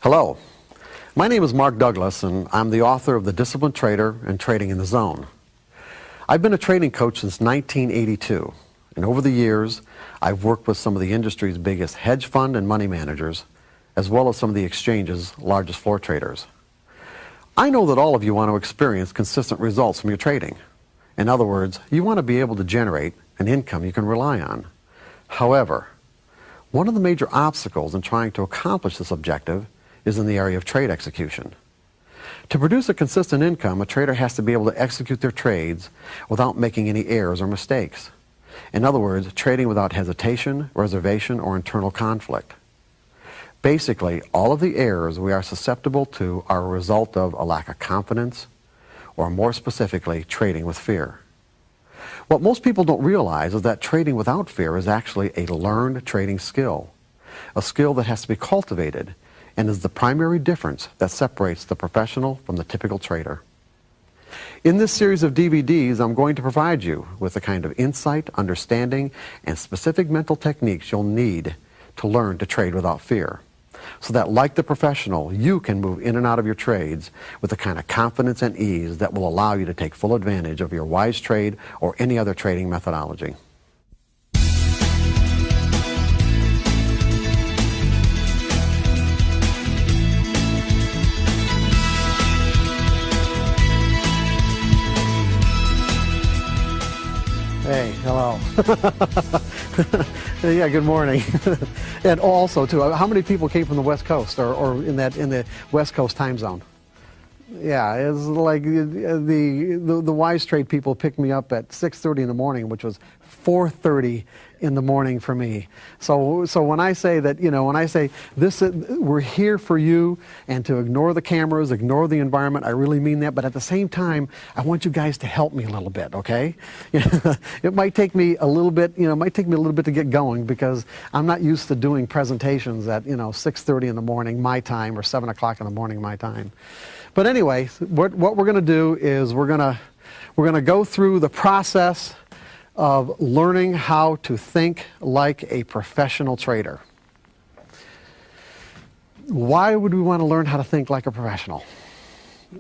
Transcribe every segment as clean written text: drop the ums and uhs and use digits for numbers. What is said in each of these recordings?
Hello, my name is Mark Douglas, and I'm the author of The Disciplined Trader and Trading in the Zone. I've been a trading coach since 1982, and over the years, I've worked with some of the industry's biggest hedge fund and money managers, as well as some of the exchange's largest floor traders. I know that all of you want to experience consistent results from your trading. In other words, you want to be able to generate an income you can rely on. However, one of the major obstacles in trying to accomplish this objective is in the area of trade execution. To produce a consistent income, a trader has to be able to execute their trades without making any errors or mistakes. In other words, trading without hesitation, reservation, or internal conflict. Basically, all of the errors we are susceptible to are a result of a lack of confidence, or more specifically, trading with fear. What most people don't realize is that trading without fear is actually a learned trading skill, a skill that has to be cultivated and is the primary difference that separates the professional from the typical trader. In this series of DVDs, I'm going to provide you with the kind of insight, understanding, and specific mental techniques you'll need to learn to trade without fear, so that, like the professional, you can move in and out of your trades with the kind of confidence and ease that will allow you to take full advantage of your wise trade or any other trading methodology. Hey, hello. Yeah, good morning. And also, too, how many people came from the West Coast or in the West Coast time zone? Yeah, it's like the wise trade people picked me up at 6:30 in the morning, which was 4:30 in the morning for me. So when I say that, when I say this, we're here for you, and to ignore the cameras, ignore the environment, I really mean that. But at the same time, I want you guys to help me a little bit, okay? It might take me a little bit, to get going, because I'm not used to doing presentations at 6:30 in the morning my time or 7 o'clock in the morning my time. But anyway, what we're going to do is we're going to go through the process of learning how to think like a professional trader. Why would we want to learn how to think like a professional?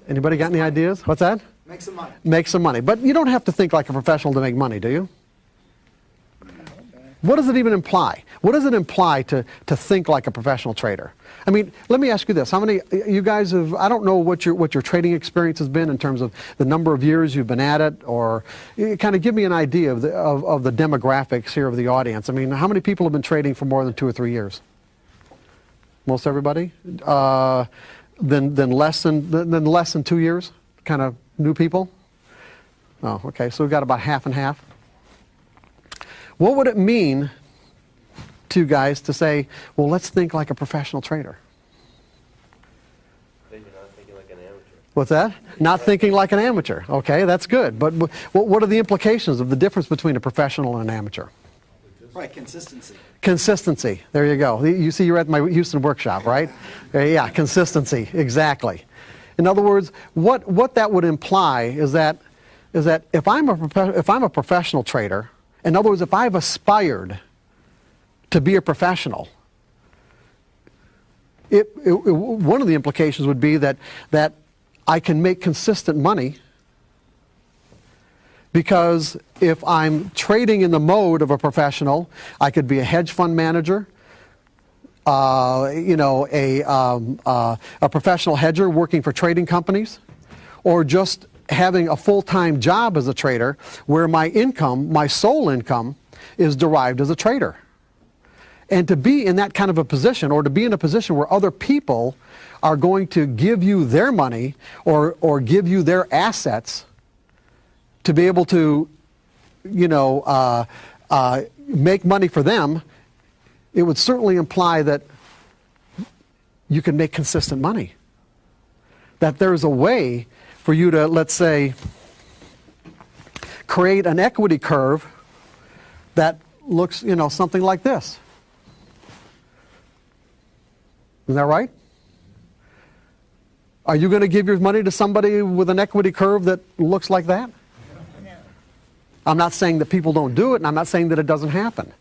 Anybody got any ideas? What's that? Make some money. Make some money. But you don't have to think like a professional to make money, do you? What does it even imply? What does it imply to think like a professional trader? I mean, let me ask you this. How many you guys have, I don't know what your trading experience has been in terms of the number of years you've been at it, or kind of give me an idea of the demographics here of the audience. I mean, how many people have been trading for more than 2 or 3 years? Most everybody? Then less than 2 years? Kind of new people? Oh, okay. So we've got about half and half. What would it mean to you guys to say, well, let's think like a professional trader? Then you're not thinking like an amateur. What's that? Not thinking like an amateur. Okay, that's good. But what are the implications of the difference between a professional and an amateur? Right, consistency. Consistency. There you go. You see, you're at my Houston workshop, right? Yeah, consistency. Exactly. In other words, what that would imply is that if I'm a professional trader, in other words, if I've aspired to be a professional, one of the implications would be that I can make consistent money, because if I'm trading in the mode of a professional, I could be a hedge fund manager, a professional hedger working for trading companies, or just having a full-time job as a trader where my income, my sole income, is derived as a trader. And to be in that kind of a position, or to be in a position where other people are going to give you their money or give you their assets to be able to, make money for them, it would certainly imply that you can make consistent money. That there's a way for you to, let's say, create an equity curve that looks, something like this. Isn't that right? Are you going to give your money to somebody with an equity curve that looks like that? I'm not saying that people don't do it, and I'm not saying that it doesn't happen.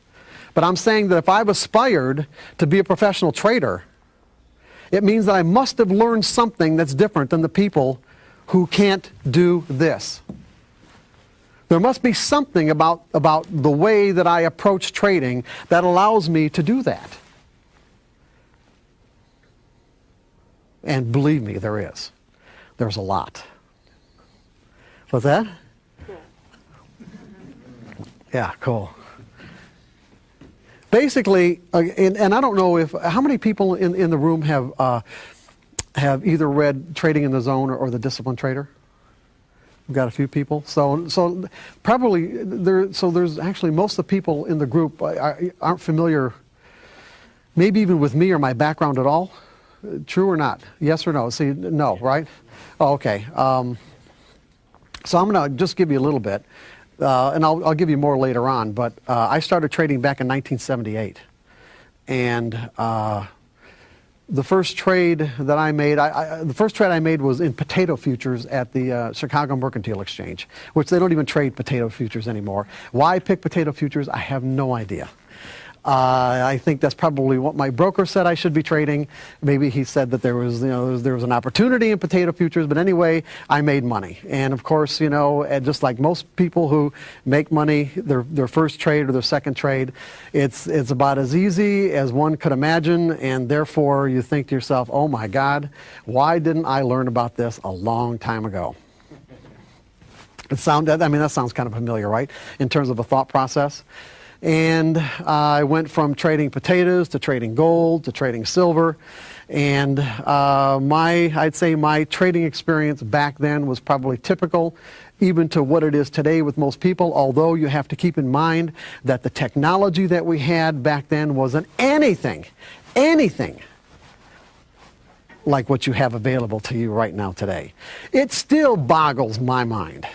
But I'm saying that if I've aspired to be a professional trader, It means that I must have learned something that's different than the people who can't do this. There must be something about the way that I approach trading that allows me to do that. And believe me, there is. There's a lot. What's that? Cool. Yeah, cool. Basically, and I don't know how many people in the room have either read Trading in the Zone or The Disciplined Trader? We've got a few people. So probably there's actually most of the people in the group aren't familiar, maybe even with me or my background at all. True or not? Yes or no? See, no, right? Oh, okay. So I'm going to just give you a little bit. And I'll give you more later on, but I started trading back in 1978. And the first trade that I made, was in potato futures at the Chicago Mercantile Exchange, which they don't even trade potato futures anymore. Why pick potato futures? I have no idea. I think that's probably what my broker said I should be trading. Maybe he said that there was an opportunity in potato futures, but anyway, I made money. And of course, just like most people who make money, their first trade or their second trade, it's about as easy as one could imagine, and therefore you think to yourself, oh my God, why didn't I learn about this a long time ago? That sounds kind of familiar, right? In terms of a thought process. And I went from trading potatoes to trading gold to trading silver. And I'd say my trading experience back then was probably typical, even to what it is today with most people, although you have to keep in mind that the technology that we had back then wasn't anything like what you have available to you right now today. It still boggles my mind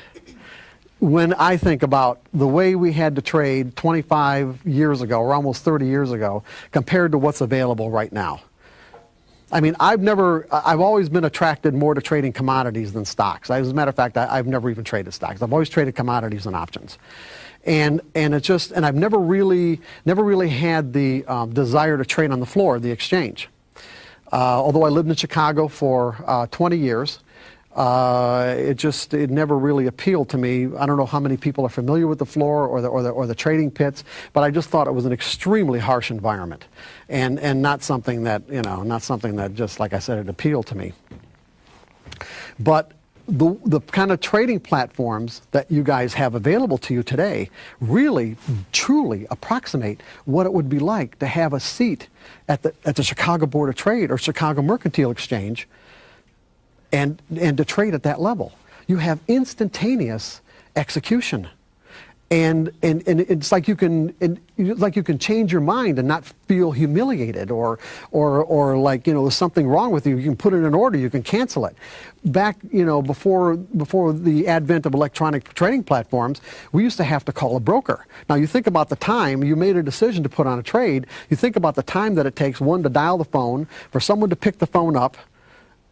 when I think about the way we had to trade 25 years ago, or almost 30 years ago, compared to what's available right now. I mean, I've always been attracted more to trading commodities than stocks. As a matter of fact, I've never even traded stocks. I've always traded commodities and options. And I've never really had the desire to trade on the floor of the exchange. Although I lived in Chicago for 20 years, it never really appealed to me. I don't know how many people are familiar with the floor or the trading pits, but I just thought it was an extremely harsh environment, and not something that just, like I said, it appealed to me. But the kind of trading platforms that you guys have available to you today really, truly approximate what it would be like to have a seat at the Chicago Board of Trade or Chicago Mercantile Exchange and to trade at that level. You have instantaneous execution. And it's like you can change your mind and not feel humiliated or like, there's something wrong with you. You can put it in order, you can cancel it. Back, before the advent of electronic trading platforms, we used to have to call a broker. Now you think about the time you made a decision to put on a trade, you think about the time that it takes, one, to dial the phone, for someone to pick the phone up,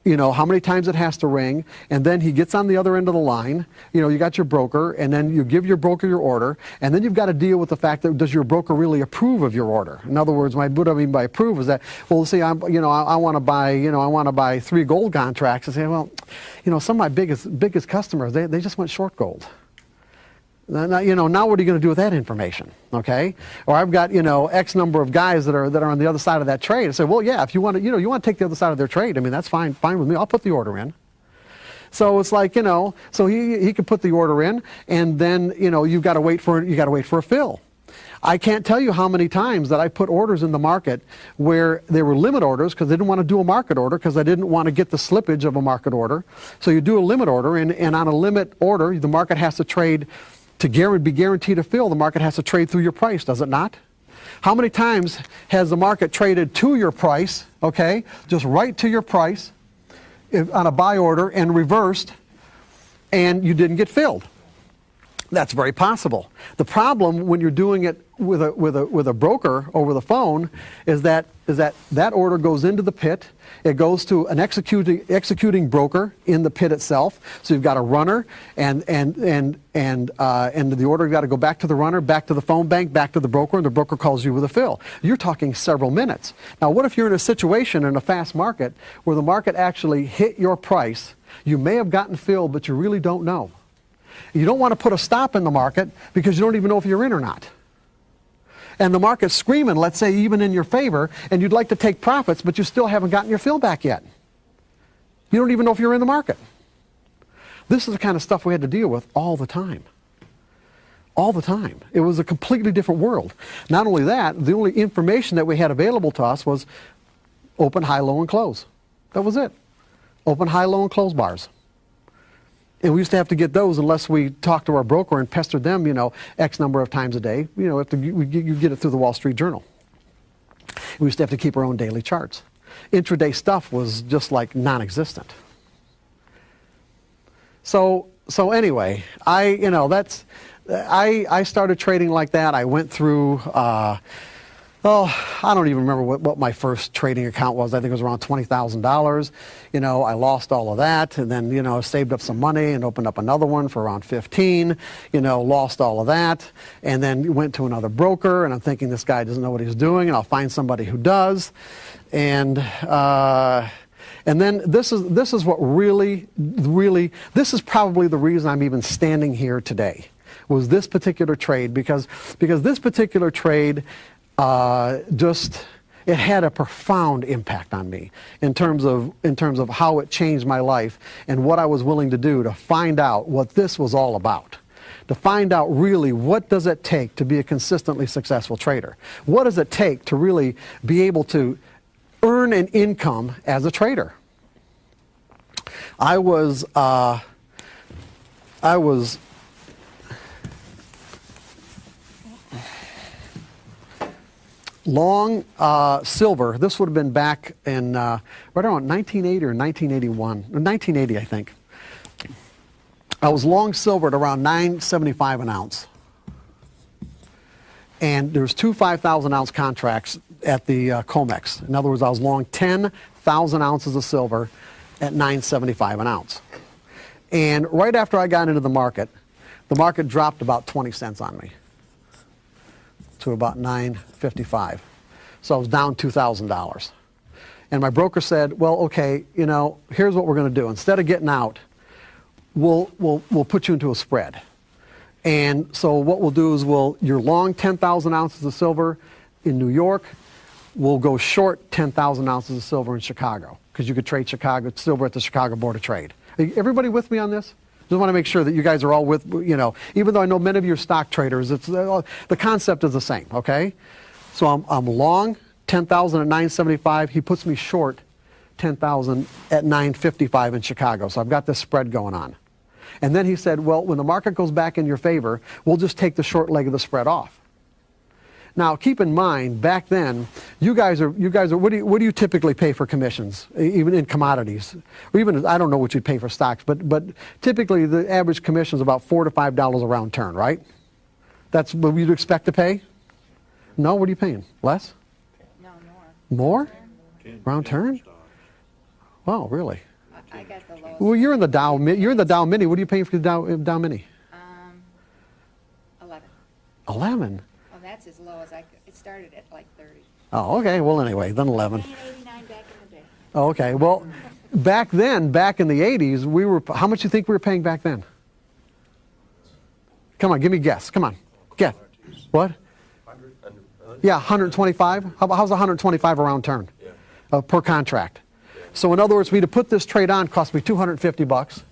how many times it has to ring, and then he gets on the other end of the line. You got your broker, and then you give your broker your order, and then you've got to deal with the fact that does your broker really approve of your order? In other words, what I mean by approve is that, well, see, I want to buy 3 gold contracts. I say, well, some of my biggest customers, they just went short gold. Now what are you going to do with that information, okay? Or I've got, X number of guys that are on the other side of that trade. I say, well, yeah, if you want to take the other side of their trade, that's fine with me. I'll put the order in. So it's like, so he could put the order in, and then, you've got to wait for a fill. I can't tell you how many times that I put orders in the market where they were limit orders because they didn't want to do a market order because I didn't want to get the slippage of a market order. So you do a limit order, and on a limit order, the market has to trade. To be guaranteed to fill, the market has to trade through your price, does it not? How many times has the market traded to your price, okay, just right to your price on a buy order and reversed, and you didn't get filled? That's very possible. The problem when you're doing it with a broker over the phone is that order goes into the pit. It goes to an executing broker in the pit itself. So you've got a runner, and the order got to go back to the runner, back to the phone bank, back to the broker, and the broker calls you with a fill. You're talking several minutes. Now, what if you're in a situation in a fast market where the market actually hit your price? You may have gotten filled, but you really don't know. You don't want to put a stop in the market because you don't even know if you're in or not. And the market's screaming, let's say, even in your favor, and you'd like to take profits, but you still haven't gotten your fill back yet. You don't even know if you're in the market. This is the kind of stuff we had to deal with all the time. All the time. It was a completely different world. Not only that, the only information that we had available to us was open, high, low, and close. That was it. Open, high, low, and close bars. And we used to have to get those unless we talked to our broker and pestered them, X number of times a day. You get it through the Wall Street Journal. We used to have to keep our own daily charts. Intraday stuff was just like non-existent. So anyway, I started trading like that. I went through, I don't even remember what my first trading account was. I think it was around $20,000. I lost all of that, and then, saved up some money and opened up another one for around 15, lost all of that, and then went to another broker, and I'm thinking this guy doesn't know what he's doing, and I'll find somebody who does. And then this is what really, this is probably the reason I'm even standing here today, was this particular trade, because this particular trade, it had a profound impact on me in terms of how it changed my life and what I was willing to do to find out what this was all about. To find out really what does it take to be a consistently successful trader? What does it take to really be able to earn an income as a trader? I was long silver. This would have been back in right around 1980 or 1981. 1980, I think. I was long silver at around $9.75 an ounce. And there's two 5,000 ounce contracts at the COMEX. In other words, I was long 10,000 ounces of silver at $9.75 an ounce. And right after I got into the market dropped about 20 cents on me to about $9.55. So I was down $2,000. And my broker said, well, okay, here's what we're going to do. Instead of getting out, we'll put you into a spread. And so what we'll do is you're long 10,000 ounces of silver in New York. We'll go short 10,000 ounces of silver in Chicago, because you could trade Chicago silver at the Chicago Board of Trade. Everybody with me on this? Just want to make sure that you guys are all with, even though I know many of you are stock traders, the concept is the same, okay? So I'm long 10,000 at $9.75. He puts me short 10,000 at $9.55 in Chicago. So I've got this spread going on. And then he said, well, when the market goes back in your favor, we'll just take the short leg of the spread off. Now, keep in mind, back then, you guys are. What do you typically pay for commissions, even in commodities, or even I don't know what you pay for stocks, but typically the average commission is about $4 to $5 a round turn, right? That's what you'd expect to pay. No, what are you paying? Less? No, more. More? Round turn? Wow, really? I got the lowest. Well, you're in the Dow. You're in the Dow Mini. What are you paying for the Dow Mini? 11. 11. Oh, that's as low as I could. It started at like 30. Oh, okay. Well, anyway, then 11. 89 back in the day. Oh, okay. Well, back then, back in the 80s, we were. How much do you think we were paying back then? Come on, give me a guess. Come on, guess. What? Yeah, 125. How's 125 a round turn? Yeah. Per contract. Yeah. So in other words, for me to put this trade on cost me $250.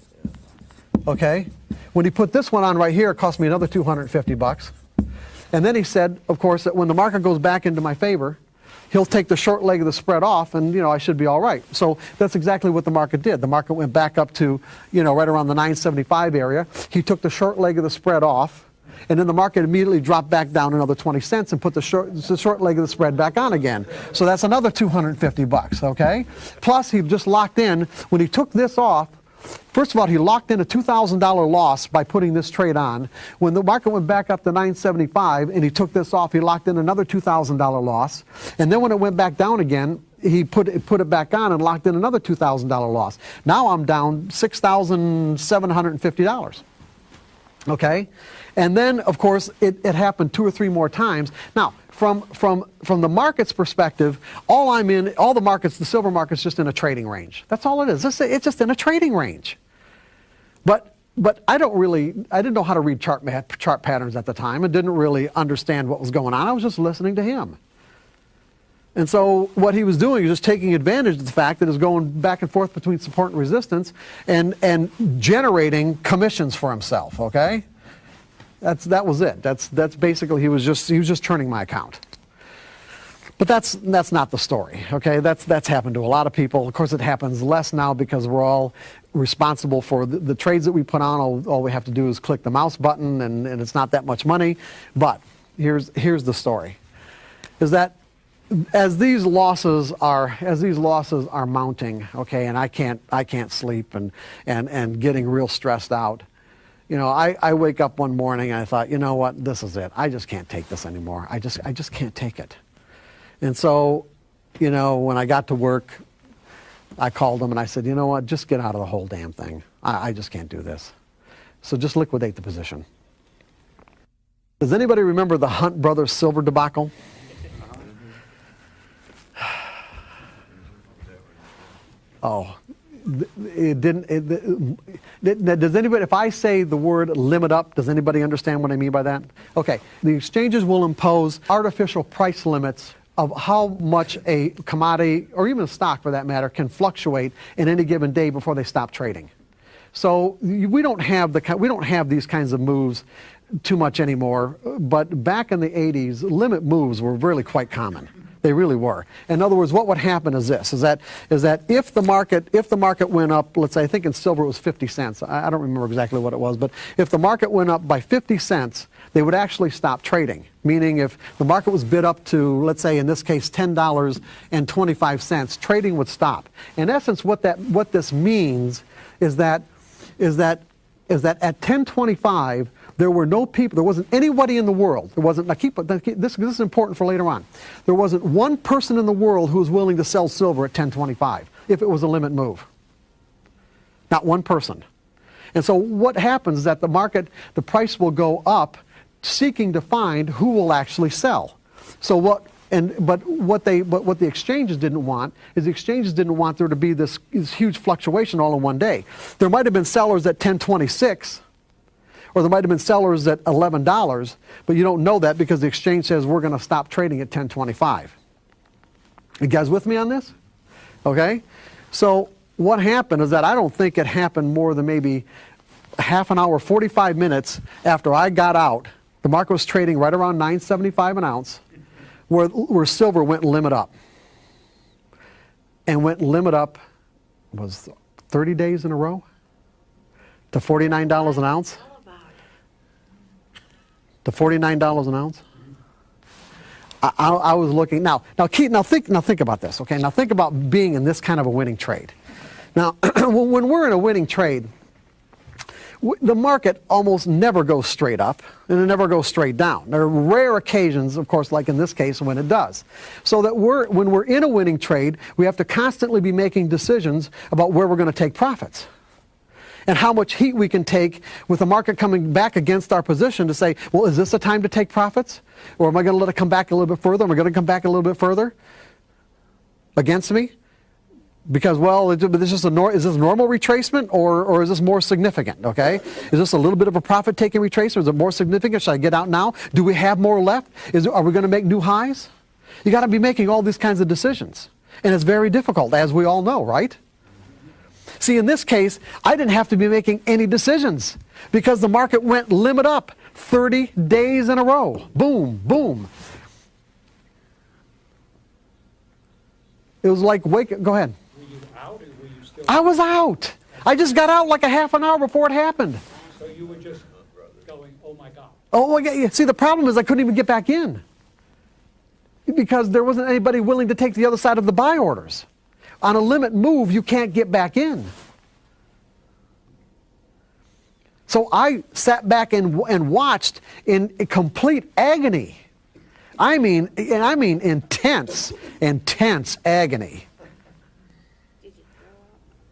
Okay. When he put this one on right here, it cost me another $250. And then he said, of course, that when the market goes back into my favor, he'll take the short leg of the spread off, and I should be all right. So that's exactly what the market did. The market went back up to right around the 975 area. He took the short leg of the spread off, and then the market immediately dropped back down another 20 cents and put the short leg of the spread back on again. So that's another $250, okay? Plus, he just locked in. When he took this off, First of all, he locked in a $2,000 loss by putting this trade on. When the market went back up to 975 and he took this off, he locked in another $2,000 loss. And then when it went back down again, he put it back on and locked in another $2,000 loss. Now I'm down $6,750. Okay? And then, of course, it happened 2 or 3 more times. Now, from the market's perspective, all the markets, the silver market's just in a trading range. That's all it is. It's just in a trading range. But I didn't know how to read chart patterns at the time and didn't really understand what was going on. I was just listening to him. And so what he was doing was just taking advantage of the fact that it was going back and forth between support and resistance and generating commissions for himself, okay? That was it. That's basically, he was just turning my account. But that's not the story, okay? That's happened to a lot of people. Of course, it happens less now because we're all responsible for the trades that we put on. All we have to do is click the mouse button, and it's not that much money. But here's the story: is that as these losses are mounting, okay, and I can't sleep and getting real stressed out. You know, I wake up one morning and I thought, you know what, this is it. I just can't take this anymore. I just can't take it. And so, you know, when I got to work, I called them and I said, you know what, just get out of the whole damn thing. I just can't do this. So just liquidate the position. Does anybody remember the Hunt Brothers silver debacle? Oh, it didn't. Does anybody, if I say the word limit up, does anybody understand what I mean by that? Okay, the exchanges will impose artificial price limits of how much a commodity, or even a stock for that matter, can fluctuate in any given day before they stop trading. So we don't have these kinds of moves too much anymore. But back in the 80s, limit moves were really quite common. They really were. In other words, what would happen is this: is that if the market went up, let's say, I think in silver it was 50 cents. I don't remember exactly what it was, but if the market went up by 50 cents, they would actually stop trading. Meaning, if the market was bid up to, let's say, in this case, $10.25, trading would stop. In essence, what this means is that at 10.25. There were no people, there wasn't anybody in the world, this is important for later on. There wasn't one person in the world who was willing to sell silver at 10.25 if it was a limit move. Not one person. And so what happens is that the price will go up seeking to find who will actually sell. So what the exchanges didn't want is there to be this huge fluctuation all in one day. There might have been sellers at 10.26, or there might have been sellers at $11, but you don't know that because the exchange says we're going to stop trading at 10.25. You guys with me on this? Okay? So what happened is that I don't think it happened more than maybe half an hour, 45 minutes after I got out. The market was trading right around $9.75 an ounce, where silver went limit up. And went limit up, was 30 days in a row to $49 an ounce. To $49 an ounce. I was looking now think about this, okay? Now think about being in this kind of a winning trade. Now, when we're in a winning trade, the market almost never goes straight up and it never goes straight down. There are rare occasions, of course, like in this case, when it does. So that when we're in a winning trade, we have to constantly be making decisions about where we're going to take profits and how much heat we can take with the market coming back against our position to say, well, is this a time to take profits? Or am I going to let it come back a little bit further? Am I going to come back a little bit further against me? Because, well, is this normal retracement or is this more significant, okay? Is this a little bit of a profit-taking retracement? Is it more significant? Should I get out now? Do we have more left? Are we going to make new highs? You got to be making all these kinds of decisions. And it's very difficult, as we all know, right? See, in this case, I didn't have to be making any decisions because the market went limit up 30 days in a row. Boom, boom. It was like, go ahead. Were you out or were you still? I was out. I just got out like a half an hour before it happened. So you were just going, oh my God. Oh, yeah. See, the problem is I couldn't even get back in because there wasn't anybody willing to take the other side of the buy orders. On a limit move, you can't get back in. So I sat back and watched in complete agony. I mean intense agony. Did you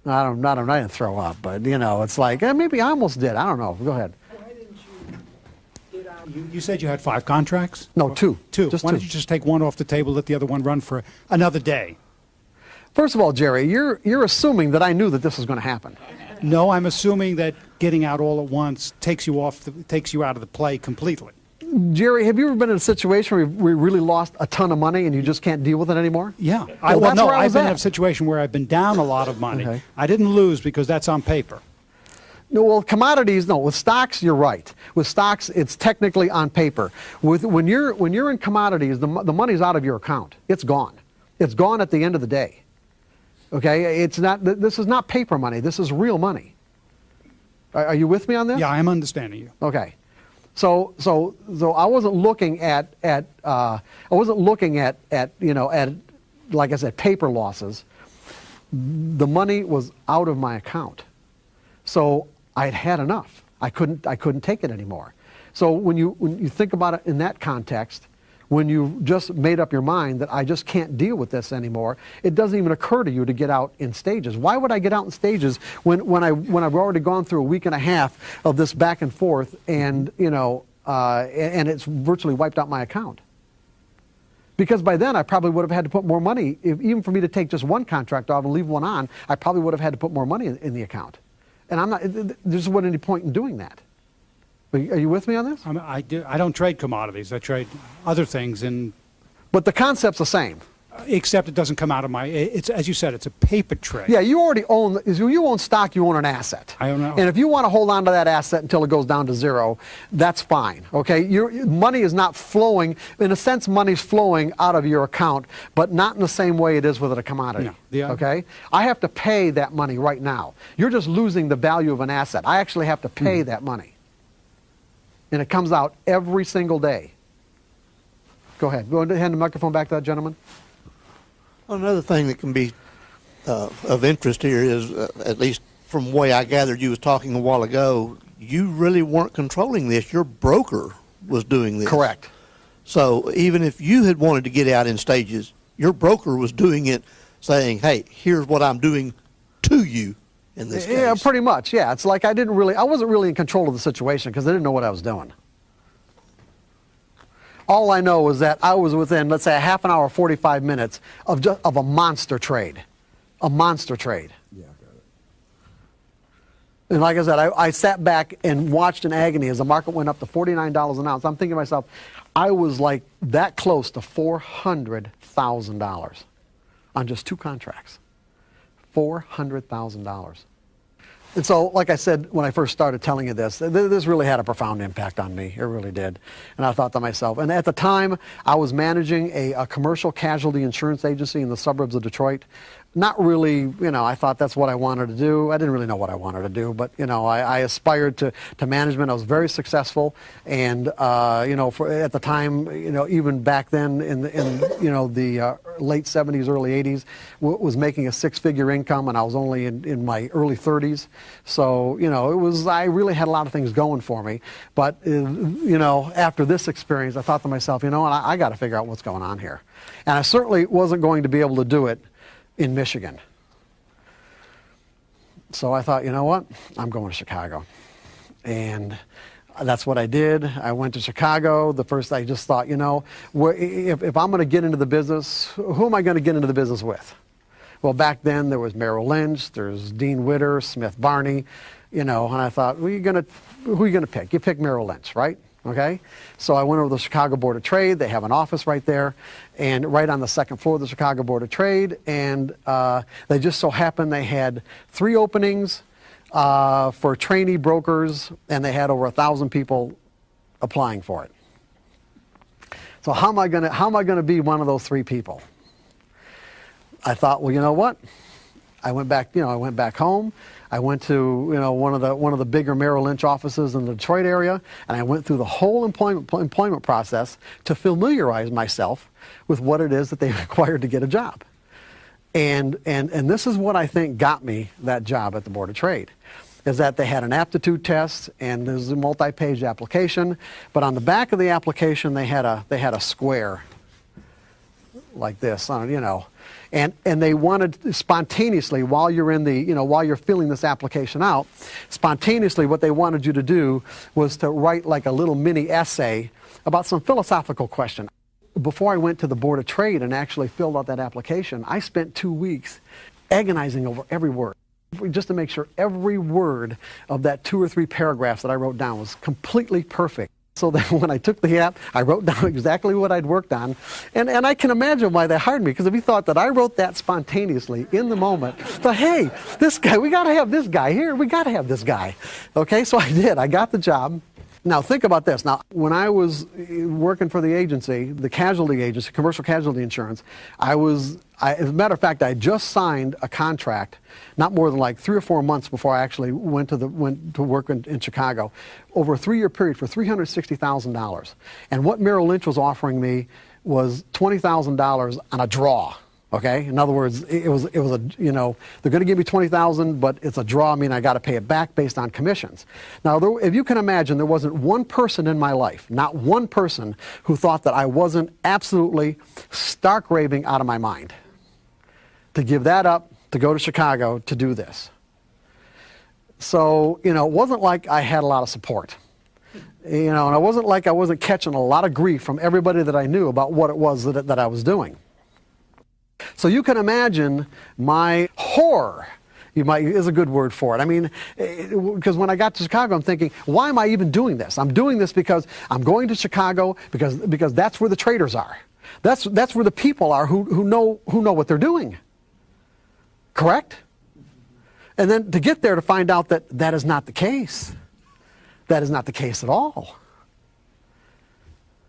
throw up? I didn't throw up, but you know, it's like maybe I almost did. I don't know. Go ahead. Why didn't you get out? You said you had 5 contracts? No, 2. Two. Just Why 2. don't you just take one off the table, let the other one run for another day? First of all, Jerry, you're assuming that I knew that this was going to happen. No, I'm assuming that getting out all at once takes you out of the play completely. Jerry, have you ever been in a situation where you really lost a ton of money and you just can't deal with it anymore? Yeah. Well, that's where I I've was been in at. a situation where I've been down a lot of money. Okay. I didn't lose because that's on paper. No, well, commodities, no. With stocks, you're right. With stocks, it's technically on paper. When you're in commodities, the money's out of your account. It's gone. It's gone at the end of the day. Okay, it's not. This is not paper money. This is real money. Are you with me on this? Yeah, I'm understanding you. Okay, so I wasn't looking at like I said, paper losses. The money was out of my account, so I'd had enough. I couldn't take it anymore. So when you think about it in that context, when you just made up your mind that I just can't deal with this anymore, it doesn't even occur to you to get out in stages. Why would I get out in stages when I've already gone through a week and a half of this back and forth, and and it's virtually wiped out my account? Because by then I probably would have had to put more money, even for me to take just one contract off and leave one on, I probably would have had to put more money in the account. And there's wasn't any point in doing that. Are you with me on this? I don't trade commodities. I trade other things, But the concept's the same. except it doesn't come out of my. It's, as you said, it's a paper trade. Yeah, you already own. You own stock. You own an asset. I don't know. And if you want to hold on to that asset until it goes down to zero, that's fine. Okay, your money is not flowing. In a sense, money's flowing out of your account, but not in the same way it is with a commodity. No. Okay, I have to pay that money right now. You're just losing the value of an asset. I actually have to pay that money, and it comes out every single day. Go ahead. Go ahead and hand the microphone back to that gentleman. Another thing that can be of interest here is, at least from the way I gathered you was talking a while ago, you really weren't controlling this. Your broker was doing this. Correct. So even if you had wanted to get out in stages, your broker was doing it, saying, hey, here's what I'm doing to you in this case. Yeah, pretty much. Yeah, it's like I wasn't really in control of the situation because I didn't know what I was doing. All I know is that I was within, let's say, a half an hour, 45 minutes of a monster trade. A monster trade. Yeah, I got it. And like I said, I sat back and watched in agony as the market went up to $49 an ounce. I'm thinking to myself, I was like that close to $400,000 on just 2 contracts. $400,000. And so, like I said, when I first started telling you this really had a profound impact on me. It really did. And I thought to myself, and at the time, I was managing a commercial casualty insurance agency in the suburbs of Detroit. Not really, I thought that's what I wanted to do. I didn't really know what I wanted to do, but, I aspired to management. I was very successful. And, at the time, even back then in the late 70s, early 80s, was making a 6-figure income, and I was only in my early 30s. So, I really had a lot of things going for me. But, after this experience, I thought to myself, I got to figure out what's going on here. And I certainly wasn't going to be able to do it in Michigan. So I thought, you know what? I'm going to Chicago. And that's what I did. I went to Chicago. I just thought, if I'm going to get into the business, who am I going to get into the business with? Well, back then there was Merrill Lynch, there's Dean Witter, Smith Barney, and I thought, who are you going to pick? You pick Merrill Lynch, right? Okay, so I went over to the Chicago Board of Trade. They have an office right there, and right on the second floor of the Chicago Board of Trade. And they just so happened they had 3 openings for trainee brokers, and they had over 1,000 people applying for it. So how am I gonna be one of those 3 people? I thought, well, you know what? I went back home. I went to one of the bigger Merrill Lynch offices in the Detroit area, and I went through the whole employment process to familiarize myself with what it is that they required to get a job. And this is what I think got me that job at the Board of Trade. is that they had an aptitude test, and there's a multi-page application. But on the back of the application, they had a square like this, you know, and they wanted spontaneously, while you're in the, you know, while you're filling this application out, spontaneously what they wanted you to do was to write like a little mini essay about some philosophical question. Before I went to the Board of Trade and actually filled out that application, I spent 2 weeks agonizing over every word, just to make sure every word of that 2 or 3 paragraphs that I wrote down was completely perfect. So that when I took the app, I wrote down exactly what I'd worked on. And I can imagine why they hired me, because if he thought that I wrote that spontaneously in the moment, thought, hey, this guy, we got to have this guy here. We got to have this guy. Okay, so I did. I got the job. Now, think about this. Now, when I was working for the agency, the casualty agency, commercial casualty insurance, as a matter of fact, I just signed a contract not more than like 3 or 4 months before I actually went to work in Chicago, over a 3-year period for $360,000. And what Merrill Lynch was offering me was $20,000 on a draw. Okay, in other words, it was a, you know, they're going to give me $20,000, but it's a draw. I mean, I got to pay it back based on commissions. Now, if you can imagine, there wasn't one person in my life, not one person, who thought that I wasn't absolutely stark raving out of my mind to give that up, to go to Chicago to do this. So, you know, it wasn't like I had a lot of support. You know, and it wasn't like I wasn't catching a lot of grief from everybody that I knew about what it was that I was doing. So you can imagine my horror, is a good word for it. I mean, because when I got to Chicago, I'm thinking, why am I even doing this? I'm doing this because I'm going to Chicago because that's where the traders are. That's where the people are who know what they're doing. Correct? And then to get there to find out that that is not the case. That is not the case at all.